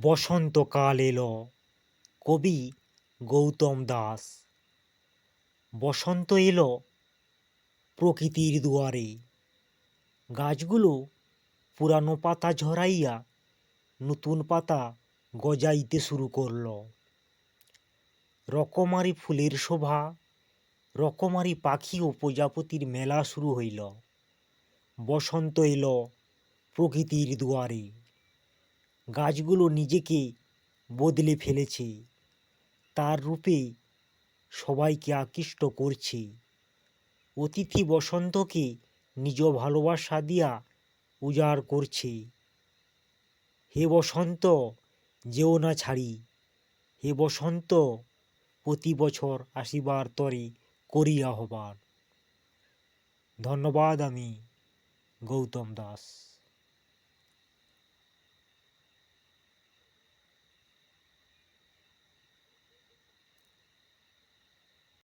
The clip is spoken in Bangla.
বসন্তকাল এলো। কবি গৌতম দাস। বসন্ত এলো প্রকৃতির দুয়ারে। গাছগুলো পুরানো পাতা ঝরাইয়া নতুন পাতা গজাইতে শুরু করলো। রকমারি ফুলের শোভা, রকমারি পাখি ও প্রজাপতির মেলা শুরু হইল। বসন্ত এলো প্রকৃতির দুয়ারে। গাছগুলো নিজেকে বদলে ফেলেছে, তার রূপে সবাইকে আকৃষ্ট করছে। অতিথি বসন্তকে নিজ ভালোবাসা দিয়া উজাড় করছে। হে বসন্ত, যেও না ছাড়ি। হে বসন্ত, প্রতি বছর আসিবার তরে করি আহ্বান। ধন্যবাদ। আমি গৌতম দাস।